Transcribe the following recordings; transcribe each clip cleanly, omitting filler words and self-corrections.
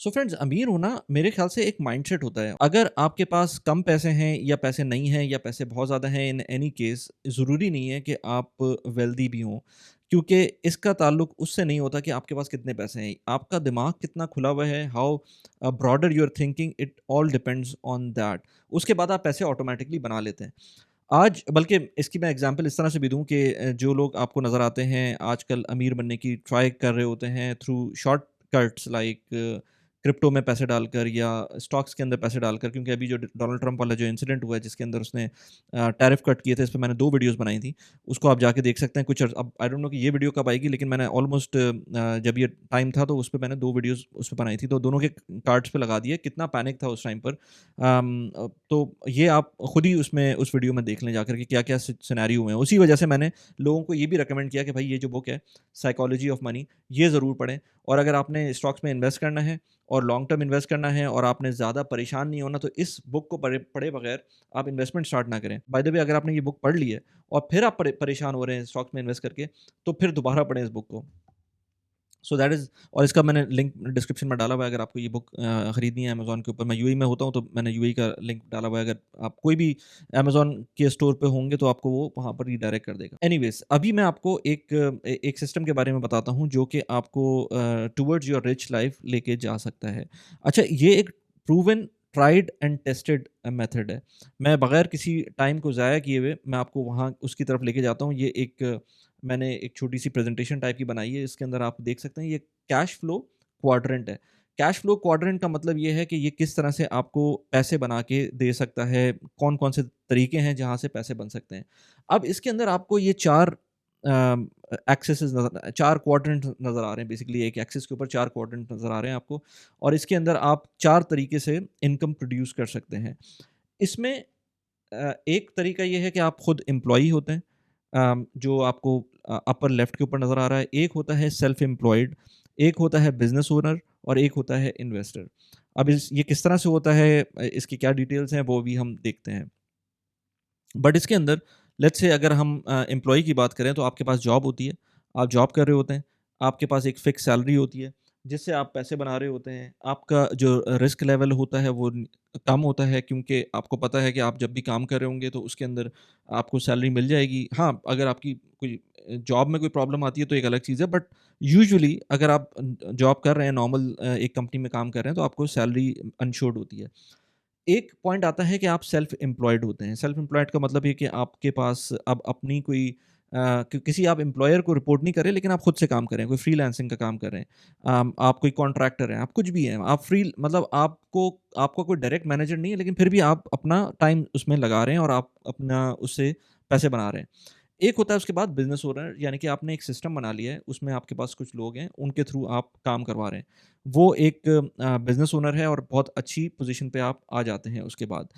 So friends, अमीर होना मेरे ख्याल से एक माइंडसेट होता है। अगर आपके पास कम पैसे हैं या पैसे नहीं हैं या पैसे बहुत ज़्यादा हैं, इन एनी केस ज़रूरी नहीं है कि आप वेल्दी भी हों, क्योंकि इसका ताल्लुक उससे नहीं होता कि आपके पास कितने पैसे हैं। आपका दिमाग कितना खुला हुआ है, how broader you are thinking, it all depends on that. उसके बाद आप पैसे ऑटोमेटिकली बना लेते हैं। आज बल्कि इसकी मैं एग्ज़ाम्पल इस तरह से भी दूँ कि जो लोग आपको नज़र आते हैं आजकल अमीर बनने की ट्राई कर रहे होते हैं थ्रू शॉर्टकट्स लाइक क्रिप्टो में पैसे डालकर या स्टॉक्स के अंदर पैसे डालकर, क्योंकि अभी जो डोनाल्ड ट्रंप वाला जो इंसिडेंट हुआ है जिसके अंदर उसने टैरिफ कट किए थे, इस पे मैंने 2 वीडियोज़ बनाई थी। उसको आप जाके देख सकते हैं। कुछ अब आई डोंट नो कि ये वीडियो कब आएगी, लेकिन मैंने ऑलमोस्ट जब ये टाइम था तो उस पे मैंने 2 वीडियोज़ उस पे बनाई थी, तो दोनों के कार्ड्स पे लगा दिए। कितना पैनिक था उस टाइम पर। तो ये आप खुद ही उसमें उस वीडियो में देख लें जाकर के क्या-क्या सिनेरियो हुए हैं। उसी वजह से मैंने लोगों को ये भी रिकमेंड किया कि भाई ये जो बुक है साइकोलॉजी ऑफ मनी, ये ज़रूर पढ़ें। और अगर आपने स्टॉक्स में इन्वेस्ट करना है और लॉन्ग टर्म इन्वेस्ट करना है और आपने ज़्यादा परेशान नहीं होना, तो इस बुक को पढ़े पढ़े बगैर आप इन्वेस्टमेंट स्टार्ट ना करें। बाय द वे, अगर आपने ये बुक पढ़ ली है और फिर आप परेशान हो रहे हैं स्टॉक्स में इन्वेस्ट करके, तो फिर दोबारा पढ़ें इस बुक को। सो दैट इज़, और इसका मैंने लिंक डिस्क्रिप्शन में डाला हुआ है। अगर आपको ये बुक खरीदनी है अमेज़न के ऊपर, मैं यूएई में होता हूँ तो मैंने यूएई का लिंक डाला हुआ है। अगर आप कोई भी अमेज़न के स्टोर पे होंगे तो आपको वो वहाँ पर रीडायरेक्ट कर देगा। एनीवेज़, अभी मैं आपको एक सिस्टम के बारे में बताता हूँ जो कि आपको टुवर्ड्स योर रिच लाइफ़ लेके जा सकता है। अच्छा, ये एक proven, tried and tested method है। मैं बगैर किसी टाइम को ज़ाया किए हुए मैं आपको वहाँ उसकी तरफ लेके जाता हूँ। ये मैंने एक छोटी-सी प्रेज़ेंटेशन टाइप की बनाई है, इसके अंदर आप देख सकते हैं ये कैश फ्लो क्वाड्रेंट है। कैश फ्लो क्वाड्रेंट का मतलब ये है कि ये किस तरह से आपको पैसे बना के दे सकता है, कौन-कौन से तरीके हैं जहाँ से पैसे बन सकते हैं। अब इसके अंदर आपको ये 4 एक्सेसेस नज़र 4 क्वाड्रेंट नज़र आ रहे हैं। बेसिकली एक एक्सिस के ऊपर 4 क्वाड्रेंट नज़र आ रहे हैं आपको, और इसके अंदर आप 4 तरीके से इनकम प्रोड्यूस कर सकते हैं। इसमें एक तरीका ये है कि आप खुद एम्प्लॉयी होते हैं, जो आपको अपर लेफ्ट के ऊपर नज़र आ रहा है। एक होता है सेल्फ एम्प्लॉयड, एक होता है बिज़नेस ओनर और एक होता है इन्वेस्टर। अब इस ये किस तरह से होता है, इसकी क्या डिटेल्स हैं वो भी हम देखते हैं। बट इसके अंदर लेट्स से अगर हम एम्प्लॉयी की बात करें तो आपके पास जॉब होती है, आप जॉब कर रहे होते हैं, आपके पास एक फ़िक्स सैलरी होती है, जिससे आप पैसे बना रहे होते हैं। आपका जो रिस्क लेवल होता है वो कम होता है, क्योंकि आपको पता है कि आप जब भी काम कर रहे होंगे तो उसके अंदर आपको सैलरी मिल जाएगी। हाँ, अगर आपकी कोई जॉब में कोई प्रॉब्लम आती है तो एक अलग चीज़ है, बट यूजुअली अगर आप जॉब कर रहे हैं, नॉर्मल एक कंपनी में काम कर रहे हैं, तो आपको सैलरी अनश्योर्ड होती है। एक पॉइंट आता है कि आप सेल्फ एम्प्लॉयड होते हैं। सेल्फ एम्प्लॉयड का मतलब ये कि आपके पास अब अपनी कोई किसी आप एम्प्लॉयर को रिपोर्ट नहीं कर रहे, लेकिन आप खुद से काम कर रहे हैं, कोई फ्रीलांसिंग का काम कर रहे हैं। आप कोई कॉन्ट्रैक्टर हैं, आप कुछ भी हैं, आप फ्री मतलब आपको आपका कोई डायरेक्ट मैनेजर नहीं है, लेकिन फिर भी आप अपना टाइम उसमें लगा रहे हैं और आप अपना उससे पैसे बना रहे हैं। एक होता है उसके बाद बिज़नेस ओनर, यानी कि आपने एक सिस्टम बना लिया है, उसमें आपके पास कुछ लोग हैं, उनके थ्रू आप काम करवा रहे हैं। वो एक बिज़नेस ओनर है और बहुत अच्छी पोज़ीशन पे आप आ जाते हैं उसके बाद।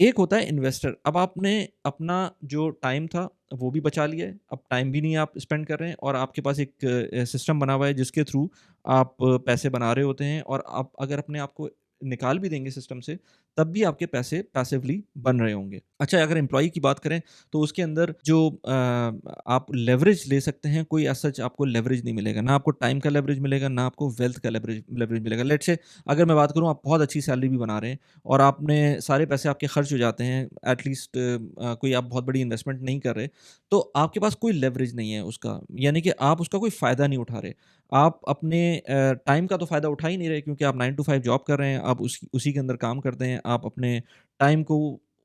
एक होता है इन्वेस्टर। अब आपने अपना जो टाइम था वो भी बचा लिया है, अब टाइम भी नहीं आप स्पेंड कर रहे हैं और आपके पास एक सिस्टम बना हुआ है जिसके थ्रू आप पैसे बना रहे होते हैं, और आप अगर अपने आप को निकाल भी देंगे सिस्टम से, तब भी आपके पैसे पैसिवली बन रहे होंगे। अच्छा, अगर एम्प्लॉयी की बात करें तो उसके अंदर जो आप लेवरेज ले सकते हैं, कोई एज़ सच आपको लेवरेज नहीं मिलेगा। ना आपको टाइम का लेवरेज मिलेगा, ना आपको वेल्थ का लेवरेज लेवरेज मिलेगा। लेट्स से अगर मैं बात करूँ, आप बहुत अच्छी सैलरी भी बना रहे हैं और आपने सारे पैसे आपके खर्च हो जाते हैं, एटलीस्ट कोई आप बहुत बड़ी इन्वेस्टमेंट नहीं कर रहे, तो आपके पास कोई लेवरेज नहीं है उसका, यानी कि आप उसका कोई फ़ायदा नहीं उठा रहे। आप अपने टाइम का तो फ़ायदा उठा ही नहीं रहे, क्योंकि आप 9 टू 5 जॉब कर रहे हैं, आप उसी के अंदर काम करते हैं, आप अपने टाइम को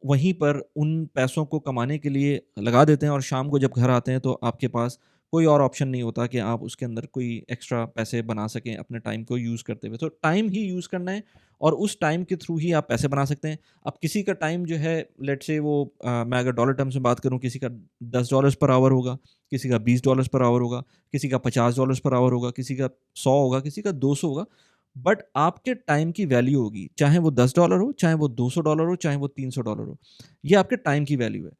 वहीं पर उन पैसों को कमाने के लिए लगा देते हैं, और शाम को जब घर आते हैं तो आपके पास कोई और ऑप्शन नहीं होता कि आप उसके अंदर कोई एक्स्ट्रा पैसे बना सकें अपने टाइम को यूज़ करते हुए। तो टाइम ही यूज़ करना है और उस टाइम के थ्रू ही आप पैसे बना सकते हैं। अब किसी का टाइम जो है, लेट्स से वो मैं अगर डॉलर टर्म्स में बात करूँ, किसी का $10 पर आवर होगा, किसी का $20 पर आवर होगा, किसी का $50 पर आवर होगा, किसी का 100 होगा, किसी का 200 होगा। बट आपके टाइम की वैल्यू होगी, चाहे वो $10 हो, चाहे वो $200 हो, चाहे वो $300 हो। ये आपके टाइम की वैल्यू है।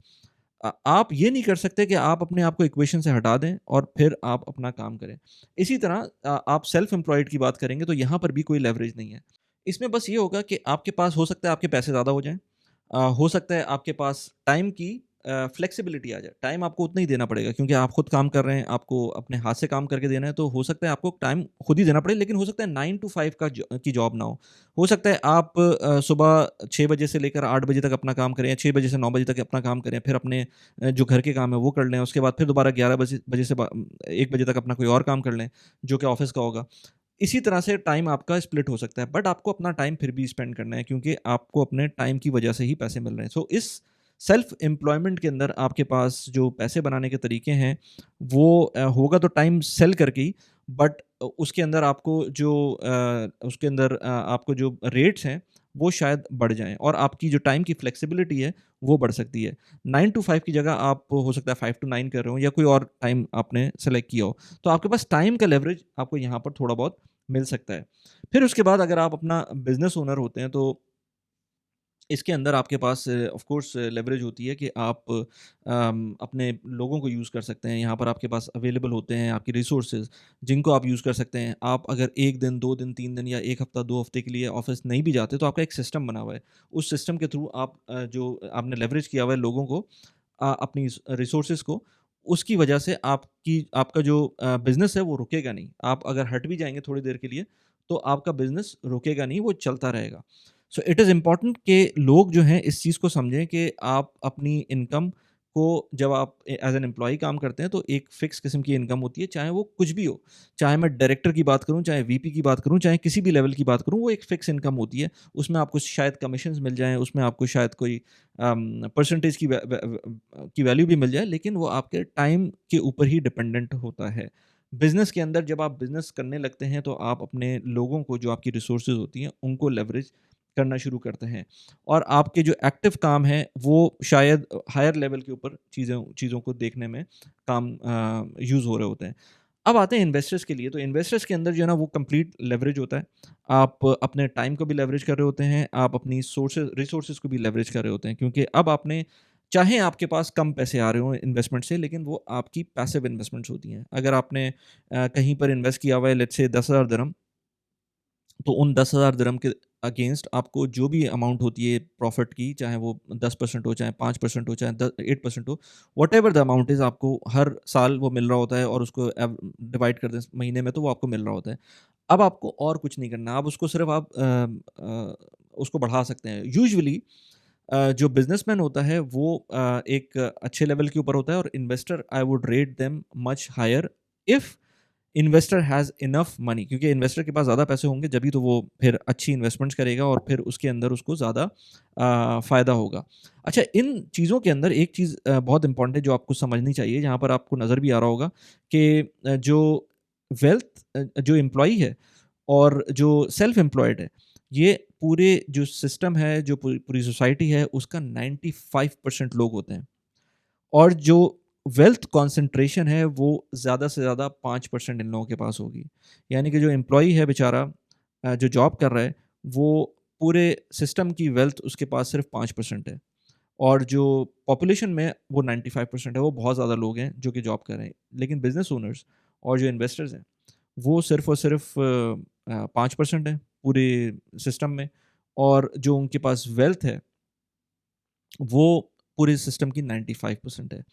आप ये नहीं कर सकते कि आप अपने आप को इक्वेशन से हटा दें और फिर आप अपना काम करें। इसी तरह आप सेल्फ एम्प्लॉयड की बात करेंगे तो यहाँ पर भी कोई लेवरेज नहीं है। इसमें बस ये होगा कि आपके पास हो सकता है आपके पैसे ज़्यादा हो जाएँ, हो सकता है आपके पास टाइम की फ्लेक्सिबिलिटी आ जाए, टाइम आपको उतना ही देना पड़ेगा क्योंकि आप खुद काम कर रहे हैं, आपको अपने हाथ से काम करके देना है, तो हो सकता है आपको टाइम खुद ही देना पड़े, लेकिन हो सकता है 9 टू 5 की जॉब ना हो। हो सकता है आप सुबह 6 बजे से लेकर 8 बजे तक अपना काम करें या 6 बजे से 9 बजे तक अपना काम करें, फिर अपने जो घर के काम है वो कर लें, उसके बाद फिर दोबारा 11 बजे से 1 बजे तक अपना कोई और काम कर लें, जो कि ऑफ़िस का होगा। इसी तरह से टाइम आपका स्प्लिट हो सकता है, बट आपको अपना टाइम फिर भी स्पेंड करना है क्योंकि आपको अपने टाइम की वजह से ही पैसे मिल रहे हैं। सो इस सेल्फ एम्प्लॉयमेंट के अंदर आपके पास जो पैसे बनाने के तरीके हैं, वो होगा तो टाइम सेल करके ही, बट उसके अंदर आपको जो आपको जो रेट्स हैं, वो शायद बढ़ जाएँ और आपकी जो टाइम की फ्लेक्सिबिलिटी है, वो बढ़ सकती है। 9 टू 5 की जगह आप हो सकता है 5 टू 9 कर रहे हो या कोई और टाइम आपने सेलेक्ट किया हो। तो आपके पास टाइम का लेवरेज आपको यहाँ पर थोड़ा बहुत मिल सकता है। फिर उसके बाद अगर आप अपना बिज़नेस ओनर होते हैं तो इसके अंदर आपके पास ऑफ कोर्स लेवरेज होती है कि आप अपने लोगों को यूज़ कर सकते हैं। यहाँ पर आपके पास अवेलेबल होते हैं आपके रिसोर्सेज़ जिनको आप यूज़ कर सकते हैं। आप अगर 1 दिन, 2 दिन, 3 दिन या 1 हफ़्ता, 2 हफ़्ते के लिए ऑफ़िस नहीं भी जाते तो आपका एक सिस्टम बना हुआ है। उस सिस्टम के थ्रू आप जो आपने लेवरेज किया हुआ है लोगों को अपनी रिसोर्सेज़ को, उसकी वजह से आपका जो बिज़नेस है वो रुकेगा नहीं। आप अगर हट भी जाएँगे थोड़ी देर के लिए, तो आपका बिज़नेस रुकेगा नहीं, वो चलता रहेगा। सो इट इज़ इम्पोर्टेंट कि लोग जो हैं इस चीज़ को समझें कि आप अपनी इनकम को जब आप एज़ एन एम्प्लॉयी काम करते हैं तो एक फ़िक्स किस्म की इनकम होती है, चाहे वो कुछ भी हो। चाहे मैं डायरेक्टर की बात करूँ, चाहे वीपी की बात करूँ, चाहे किसी भी लेवल की बात करूँ, वो एक फ़िक्स इनकम होती है। उसमें आपको शायद कमीशंस मिल जाएँ, उसमें आपको शायद कोई परसेंटेज की वैल्यू भी मिल जाए, लेकिन वो आपके टाइम के ऊपर ही डिपेंडेंट होता है। बिज़नेस के अंदर जब आप बिज़नेस करने लगते हैं तो आप अपने लोगों को जो आपकी रिसोर्सेज़ होती हैं, उनको लेवरेज करना शुरू करते हैं और आपके जो एक्टिव काम हैं, वो शायद हायर लेवल के ऊपर चीज़ों चीज़ों को देखने में काम यूज़ हो रहे होते हैं। अब आते हैं इन्वेस्टर्स के लिए, तो इन्वेस्टर्स के अंदर जो है ना वो कंप्लीट लेवरेज होता है। आप अपने टाइम को भी लेवरेज कर रहे होते हैं, आप अपनी रिसोर्सेज़ को भी लेवरेज कर रहे होते हैं क्योंकि अब आपने चाहे आपके पास कम पैसे आ रहे हों इन्वेस्टमेंट से, लेकिन वो आपकी पैसिव इन्वेस्टमेंट्स होती हैं। अगर आपने कहीं पर इन्वेस्ट किया हुआ है लेट्स से 10,000 दिरहम, तो उन 10,000 दिरहम के अगेंस्ट आपको जो भी अमाउंट होती है प्रॉफ़िट की, चाहे वो 10% हो, चाहे 5% हो, चाहे 8% हो, व्हाटएवर द अमाउंट इज़ आपको हर साल वो मिल रहा होता है और उसको डिवाइड कर दें महीने में तो वो आपको मिल रहा होता है। अब आपको और कुछ नहीं करना, अब उसको सिर्फ़ आप उसको बढ़ा सकते हैं। यूजुअली जो बिज़नेसमैन होता है वो एक अच्छे लेवल के ऊपर होता है और investor I would rate them much higher if investor has enough money, क्योंकि इन्वेस्टर के पास ज़्यादा पैसे होंगे जभी तो वो फिर अच्छी इन्वेस्टमेंट्स करेगा और फिर उसके अंदर उसको ज़्यादा फ़ायदा होगा। अच्छा, इन चीज़ों के अंदर एक चीज़ बहुत इम्पोर्टेंट है जो आपको समझनी चाहिए, जहाँ पर आपको नज़र भी आ रहा होगा कि जो जो एम्प्लॉयी है और जो सेल्फ एम्प्लॉयड है, ये पूरे जो सिस्टम है, जो पूरी पूरी सोसाइटी है, उसका 95% लोग होते हैं। और जो वेल्थ कॉन्सन्ट्रेशन है वो ज़्यादा से ज़्यादा 5% इन लोगों के पास होगी। यानी कि जो एम्प्लॉयी है बेचारा जो जॉब कर रहा है, वो पूरे सिस्टम की वेल्थ उसके पास सिर्फ़ 5% है और जो पॉपुलेशन में वो 95% है, वो बहुत ज़्यादा लोग हैं जो कि जॉब कर रहे हैं। लेकिन बिज़नेस ओनर्स और जो इन्वेस्टर्स हैं, वो सिर्फ़ और सिर्फ़ 5% है पूरे सिस्टम में और जो उनके पास वेल्थ है वो पूरे सिस्टम की 95% है।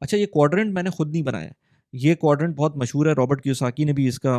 अच्छा, ये क्वाड्रेंट मैंने खुद नहीं बनाया है। ये क्वाड्रेंट बहुत मशहूर है, रॉबर्ट कियोसाकी ने भी इसका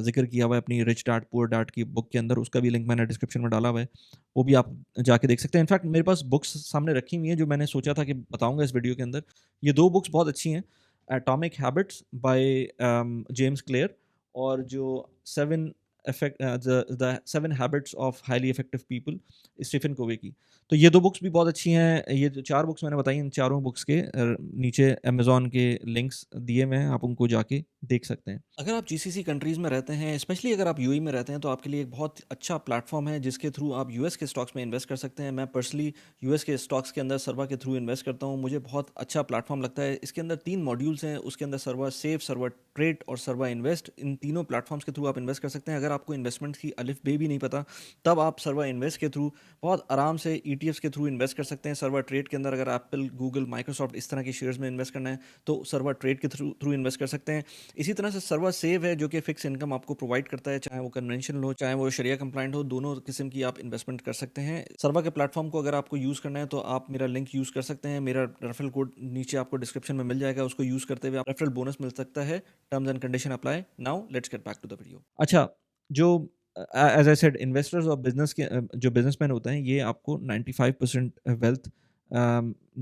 ज़िक्र किया हुआ है अपनी रिच डैड पुअर डैड की बुक के अंदर, उसका भी लिंक मैंने डिस्क्रिप्शन में डाला हुआ है। वो भी आप जाके देख सकते हैं। इनफैक्ट मेरे पास बुक्स सामने रखी हुई हैं जो मैंने सोचा था कि बताऊँगा इस वीडियो के अंदर। ये 2 बुक्स बहुत अच्छी हैं, atomic habits by James Clear और जो 7 the 7 habits of highly effective people Stephen Covey की। तो ये 2 बुक्स भी बहुत अच्छी हैं। ये जो 4 बुक्स मैंने बताई, इन चारों बुक्स के नीचे अमेज़न के लिंक्स दिए हुए हैं, आप उनको जाके देख सकते हैं। अगर आप जीसीसी कंट्रीज़ में रहते हैं, स्पेशली अगर आप यूएई में रहते हैं, तो आपके लिए एक बहुत अच्छा प्लेटफ़ॉर्म है, जिसके थ्रू आप यूएस के स्टॉक्स में इन्वेस्ट कर सकते हैं। मैं पर्सनली यूएस के स्टॉक्स के अंदर सर्वा के थ्रू इन्वेस्ट करता हूँ। मुझे बहुत अच्छा प्लेटफ़ॉर्म लगता है। इसके अंदर 3 मॉड्यूल्स हैं, उसके अंदर सर्वा सेव, सर्वा ट्रेड और सर्वा इन्वेस्ट। इन तीनों प्लेटफ़ॉर्म्स के थ्रू आप इन्वेस्ट कर सकते हैं। अगर आपको इन्वेस्टमेंट की अलिफ बे भी नहीं पता, तब आप सर्वर इन्वेस्ट के थ्रू बहुत आराम से ईटीएफ्स के थ्रू इन्वेस्ट कर सकते हैं। सर्वर ट्रेड के अंदर अगर एप्पल, गूगल, माइक्रोसॉफ्ट इस तरह के शेयर्स में इन्वेस्ट करना है तो सर्वर ट्रेड के थ्रू थ्रू इन्वेस्ट कर सकते हैं। इसी तरह से सर्वर सेव है जो कि फिक्स इनकम आपको प्रोवाइड करता है, चाहे वो कन्वेंशनल हो चाहे वो शरिया कंप्लाइंट हो, दोनों किस्म की आप इन्वेस्टमेंट कर सकते हैं। सर्वर के प्लेटफॉर्म को अगर आपको यूज़ करना है तो आप मेरा लिंक यूज़ कर सकते हैं। मेरा रेफरल कोड नीचे आपको डिस्क्रिप्शन में मिल जाएगा, उसको यूज़ करते हुए आप रेफरल बोनस मिल सकता है। Terms and condition apply. Now let's get back to the video. अच्छा, जो एज आई सेड इन्वेस्टर्स और बिजनेस के जो बिजनेसमैन होते हैं ये आपको 95% वेल्थ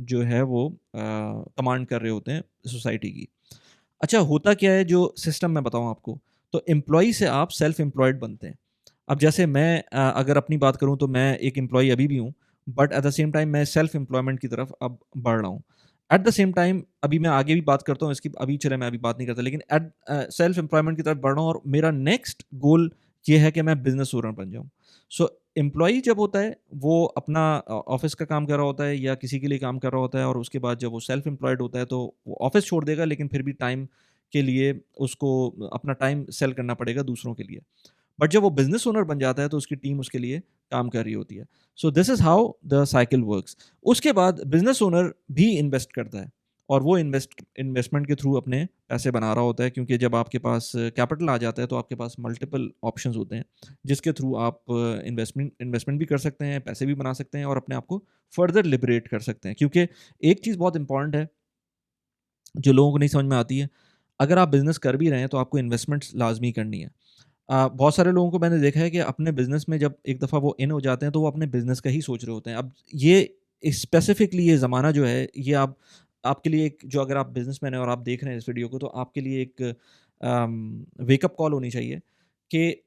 जो है वो कमांड कर रहे होते हैं सोसाइटी की। अच्छा, होता क्या है जो सिस्टम मैं बताऊँ आपको, तो एम्प्लॉई से आप सेल्फ एम्प्लॉयड बनते हैं। अब जैसे मैं अगर अपनी बात करूँ तो मैं एक एम्प्लॉयी अभी भी हूँ, but at the same time मैं सेल्फ एम्प्लॉयमेंट की तरफ अब बढ़ रहा हूँ। एट द सेम टाइम अभी मैं आगे भी बात करता हूँ इसकी, अभी चले मैं अभी बात नहीं करता, लेकिन सेल्फ एम्प्लॉयमेंट की तरफ बढ़ रहा हूँ और मेरा नेक्स्ट गोल ये है कि मैं बिज़नेस ओनर बन जाऊँ। सो एम्प्लॉयी जब होता है वो अपना ऑफ़िस का काम कर रहा होता है या किसी के लिए काम कर रहा होता है, और उसके बाद जब वो सेल्फ एम्प्लॉयड होता है तो वो ऑफ़िस छोड़ देगा, लेकिन फिर भी टाइम के लिए उसको अपना टाइम सेल करना पड़ेगा दूसरों के लिए। बट जब वो बिज़नेस ओनर बन जाता है तो उसकी टीम उसके लिए काम कर रही होती है। So this is how the cycle works. उसके बाद बिज़नेस ओनर भी इन्वेस्ट करता है और वो इन्वेस्टमेंट के थ्रू अपने पैसे बना रहा होता है, क्योंकि जब आपके पास कैपिटल आ जाता है तो आपके पास मल्टीपल ऑप्शंस होते हैं जिसके थ्रू आप इन्वेस्टमेंट भी कर सकते हैं, पैसे भी बना सकते हैं और अपने आप को फर्दर लिबरेट कर सकते हैं। क्योंकि एक चीज़ बहुत इंपॉर्टेंट है जो लोगों को नहीं समझ में आती है, अगर आप बिज़नेस कर भी रहे हैं तो आपको इन्वेस्टमेंट्स लाज़मी करनी है। बहुत सारे लोगों को मैंने देखा है कि अपने बिज़नेस में जब एक दफ़ा वो इन हो जाते हैं तो वो अपने बिज़नेस का ही सोच रहे होते हैं। अब ये स्पेसिफ़िकली ये ज़माना जो है ये आपके लिए एक, जो अगर आप बिज़नेसमैन हैं और आप देख रहे हैं इस वीडियो को, तो आपके लिए एक वेकअप कॉल होनी चाहिए कि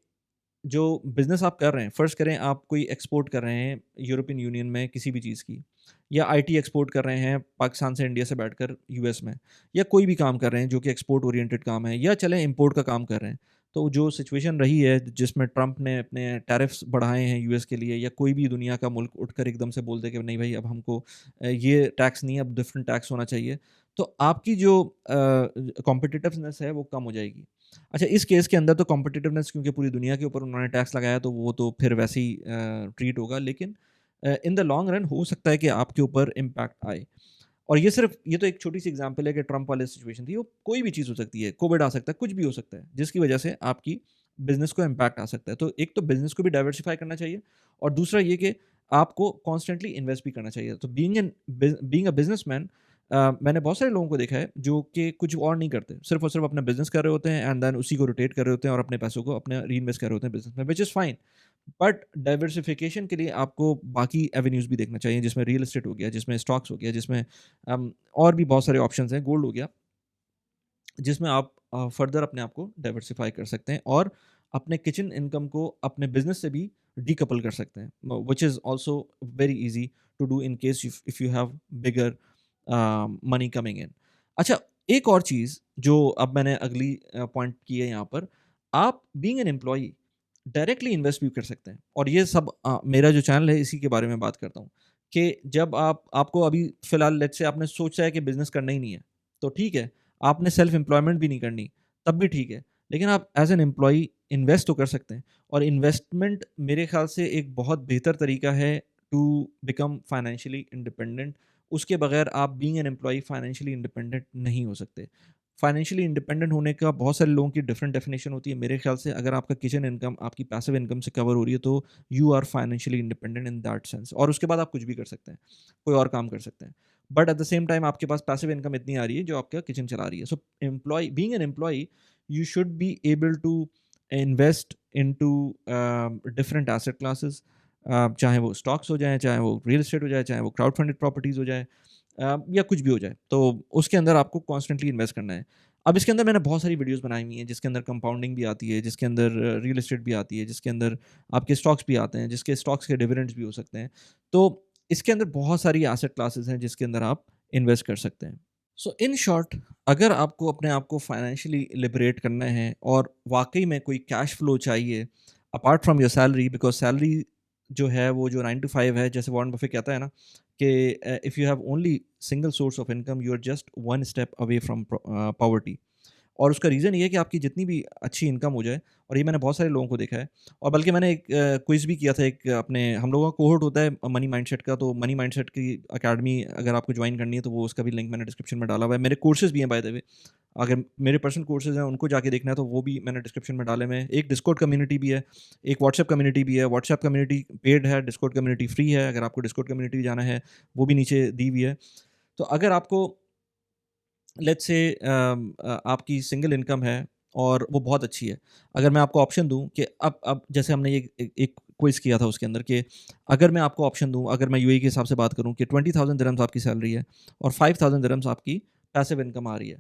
जो बिज़नेस आप कर रहे हैं, फ़र्ज़ करें आप कोई एक्सपोर्ट कर रहे हैं यूरोपियन यूनियन में किसी भी चीज़ की, या आईटी एक्सपोर्ट कर रहे हैं पाकिस्तान से इंडिया से बैठकर यूएस में, या कोई भी काम कर रहे हैं जो कि एक्सपोर्ट ओरिएंटेड काम है, या चलें इंपोर्ट का काम कर रहे हैं। तो जो सिचुएशन रही है जिसमें ट्रंप ने अपने टैरिफ्स बढ़ाए हैं यूएस के लिए, या कोई भी दुनिया का मुल्क उठकर एकदम से बोल दे कि नहीं भाई अब हमको ये टैक्स नहीं, अब डिफरेंट टैक्स होना चाहिए, तो आपकी जो कॉम्पिटिटिवनेस है वो कम हो जाएगी। अच्छा, इस केस के अंदर तो कॉम्पिटिटिवनेस, क्योंकि पूरी दुनिया के ऊपर उन्होंने टैक्स लगाया तो वो तो फिर वैसे ही ट्रीट होगा, लेकिन इन द लॉन्ग रन हो सकता है कि आपके ऊपर इम्पैक्ट आए। और ये तो एक छोटी-सी एग्ज़ाम्पल है कि ट्रंप वाली सिचुएशन थी, वो कोई भी चीज़ हो सकती है, कोविड आ सकता है, कुछ भी हो सकता है, जिसकी वजह से आपकी बिज़नेस को इम्पैक्ट आ सकता है। तो एक तो बिज़नेस को भी डाइवर्सिफ़ाई करना चाहिए और दूसरा ये कि आपको कॉन्स्टेंटली इन्वेस्ट भी करना चाहिए। तो बीइंग अ बिज़नेसमैन, मैंने बहुत सारे लोगों को देखा है जो कि कुछ और नहीं करते, सिर्फ़ और सिर्फ़ अपना बिज़नेस कर रहे होते हैं एंड देन उसी को रोटेट कर रहे होते हैं और अपने पैसों को अपने रीइन्वेस्ट कर रहे होते हैं बिज़नेस में, which is fine. But diversification के लिए आपको बाकी एवेन्यूज़ भी देखना चाहिए, जिसमें रियल एस्टेट हो गया, जिसमें स्टॉक्स हो गया, जिसमें और भी बहुत सारे ऑप्शंस हैं, गोल्ड हो गया, जिसमें आप फर्दर अपने आप को डाइवर्सिफाई कर सकते हैं और अपने किचन इनकम को अपने बिजनेस से भी डीकपल कर सकते हैं, which is also very easy to do in case if you have bigger money coming in. अच्छा, एक और चीज़ जो अब मैंने अगली पॉइंट की है यहाँ पर, आप being an employee directly invest भी कर सकते हैं, और ये सब मेरा जो चैनल है इसी के बारे में बात करता हूँ कि जब आपको अभी फ़िलहाल लेट्स से आपने सोचा है कि बिज़नेस करना ही नहीं है, तो ठीक है, आपने सेल्फ एम्प्लॉयमेंट भी नहीं करनी, तब भी ठीक है। लेकिन आप एज़ एन एम्प्लॉयी इन्वेस्ट तो कर सकते हैं, और इन्वेस्टमेंट मेरे ख़्याल से एक बहुत बेहतर तरीका है टू बिकम फाइनेंशियली इंडिपेंडेंट। उसके बगैर आप being an employee financially independent नहीं हो सकते। फाइनेंशियली इंडिपेंडेंट होने का बहुत सारे लोगों की डिफरेंट डेफिनेशन होती है। मेरे ख्याल से अगर आपका किचन इनकम आपकी पैसिव इनकम से कवर हो रही है तो you are financially independent in that sense, और उसके बाद आप कुछ भी कर सकते हैं, कोई और काम कर सकते हैं। But at the same time आपके पास पैसिव इनकम इतनी आ रही है जो आपका किचन चला रही है। So employ being an employ, you should be able to invest into different asset classes, चाहे वो स्टॉक्स हो जाएँ, चाहे वो रियल एस्टेट हो जाए, चाहे वो क्राउड फंडेड प्रॉपर्टीज़ हो जाए, या कुछ भी हो जाए, तो उसके अंदर आपको कॉन्स्टेंटली इन्वेस्ट करना है। अब इसके अंदर मैंने बहुत सारी वीडियोज़ बनाई हुई हैं, जिसके अंदर कंपाउंडिंग भी आती है, जिसके अंदर रियल एस्टेट भी आती है, जिसके अंदर आपके स्टॉक्स भी आते हैं, जिसके स्टॉक्स के डिविडेंड्स भी हो सकते हैं। तो इसके अंदर बहुत सारी एसेट क्लासेस हैं, जिसके अंदर आप इन्वेस्ट कर सकते हैं। सो इन शॉर्ट, अगर आपको अपने आप को फाइनेंशियली लिबरेट करना है और वाक़ई में कोई कैश फ्लो चाहिए, apart from your salary, because salary जो है वो जो 9 टू 5 है, जैसे वॉरेन बफेट कहता है ना कि if you have only single source of income, you are just one step away from poverty. और उसका रीज़न ये है कि आपकी जितनी भी अच्छी इनकम हो जाए, और ये मैंने बहुत सारे लोगों को देखा है, और बल्कि मैंने एक क्विज़ भी किया था, एक अपने हम लोगों का कोहोर्ट होता है मनी माइंडसेट का, तो मनी माइंडसेट की अकेडमी अगर आपको जॉइन करनी है तो वो उसका भी लिंक मैंने डिस्क्रिप्शन में डाला हुआ है। मेरे कोर्सेज़ भी हैं बाय द वे, अगर मेरे पर्सनल कोर्सेज़ हैं उनको जाके देखना है तो वो भी मैंने डिस्क्रिप्शन में डाले हुए हैं। एक डिस्कॉर्ड कम्युनिटी भी है, एक व्हाट्सएप कम्युनिटी भी है। व्हाट्सएप कम्युनिटी पेड है, डिस्कॉर्ड कम्युनिटी फ्री है। अगर आपको डिस्कॉर्ड कम्युनिटी जाना है, वो भी नीचे दी हुई है। तो अगर आपको लेट्स से आपकी सिंगल इनकम है और वो बहुत अच्छी है। अगर मैं आपको ऑप्शन दूँ कि अब जैसे हमने ये एक क्विज़ किया था उसके अंदर कि अगर मैं आपको ऑप्शन दूँ, अगर मैं यूएई के हिसाब से बात करूँ कि 20,000 दिरहम्स आपकी सैलरी है और 5,000 दिरहम्स आपकी पैसिव इनकम आ रही है,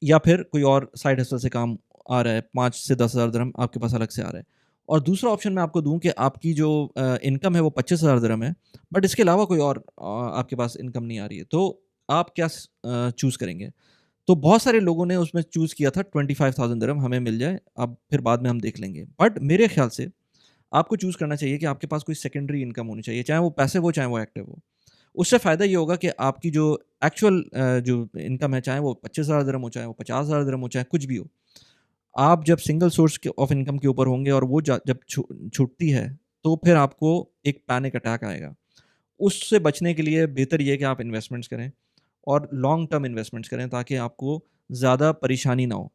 या फिर कोई और साइड हसल से काम आ रहा है, 5 से 10,000 दिरहम आपके पास अलग से आ रहा है। और दूसरा ऑप्शन मैं आपको दूँ कि आपकी जो इनकम है वो 25,000 दिरहम है, बट इसके अलावा कोई और आपके पास इनकम नहीं आ रही है। तो आप क्या चूज़ करेंगे? तो बहुत सारे लोगों ने उसमें चूज़ किया था 25,000 दिरहम हमें मिल जाए, अब फिर बाद में हम देख लेंगे। बट मेरे ख़्याल से आपको चूज़ करना चाहिए कि आपके पास कोई सेकेंडरी इनकम होनी चाहिए, चाहे वो पैसिव हो, चाहे वो एक्टिव हो। उससे फ़ायदा ये होगा कि आपकी जो एक्चुअल जो इनकम है, चाहे वो 25,000 दिरहम हो, चाहे वो 50,000 दिरहम हो, चाहे कुछ भी हो, आप जब सिंगल सोर्स के ऑफ इनकम के ऊपर होंगे और वो जब छूटती है, तो फिर आपको एक पैनिक अटैक आएगा। उससे बचने के लिए बेहतर ये है कि आप इन्वेस्टमेंट्स करें और लॉन्ग टर्म इन्वेस्टमेंट्स करें ताकि आपको ज़्यादा परेशानी ना हो।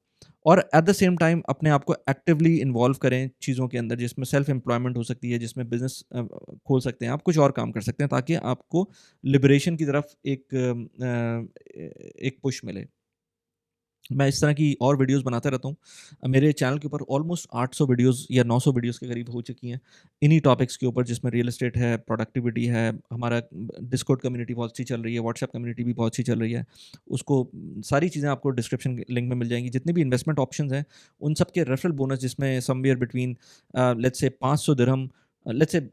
और एट द सेम टाइम अपने आप को एक्टिवली इन्वॉल्व करें चीज़ों के अंदर, जिसमें सेल्फ एम्प्लॉयमेंट हो सकती है, जिसमें बिज़नेस खोल सकते हैं, आप कुछ और काम कर सकते हैं ताकि आपको लिबरेशन की तरफ एक पुश मिले। मैं इस तरह की और वीडियोज़ बनाता रहता हूँ। मेरे चैनल के ऊपर ऑलमोस्ट 800 वीडियोज़ या 900 वीडियोज़ के करीब हो चुकी हैं, इन्हीं टॉपिक्स के ऊपर, जिसमें रियल एस्टेट है, प्रोडक्टिविटी है, हमारा डिस्कॉर्ड कम्युनिटी बहुत अच्छी चल रही है, व्हाट्सएप कम्युनिटी भी बहुत अच्छी चल रही है। उसको सारी चीज़ें आपको डिस्क्रिप्शन के लिंक में मिल जाएँगी। जितने भी इन्वेस्टमेंट ऑप्शंस हैं, उन सब के रेफरल बोनस, जिसमें somewhere between let's say 500 dirham, let's say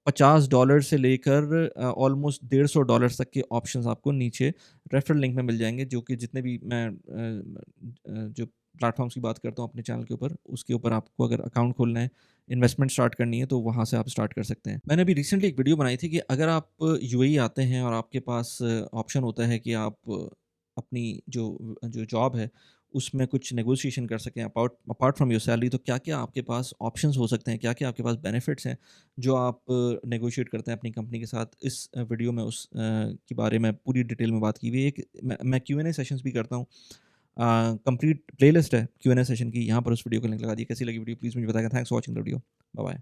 $50 से लेकर ऑलमोस्ट $150 तक के ऑप्शंस आपको नीचे रेफरल लिंक में मिल जाएँगे, जो कि जितने भी मैं जो प्लेटफ़ॉर्म्स की बात करता हूँ अपने चैनल के ऊपर, उसके ऊपर आपको अगर अकाउंट खोलना है, इन्वेस्टमेंट स्टार्ट करनी है, तो वहाँ से आप स्टार्ट कर सकते हैं। मैंने अभी रिसेंटली एक वीडियो बनाई थी कि अगर आप यूएई आते हैं और आपके पास ऑप्शन होता है कि आप अपनी जो जो जॉब है, उसमें कुछ नेगोशिएशन कर सकें apart apart from your salary, तो क्या-क्या आपके पास ऑप्शंस हो सकते हैं, क्या-क्या आपके पास बेनिफिट्स हैं, जो आप नेगोशिएट करते हैं अपनी कंपनी के साथ। इस वीडियो में के बारे में पूरी डिटेल में बात की हुई है। एक मैं क्यू&ए सेशंस भी करता हूँ। कंप्लीट प्लेलिस्ट है क्यू&ए सेशन की, यहाँ पर उस वीडियो का लिंक लगा दिया। कैसी लगी वीडियो प्लीज़ मुझे बताइएगा। Thanks for watching the video. Bye bye.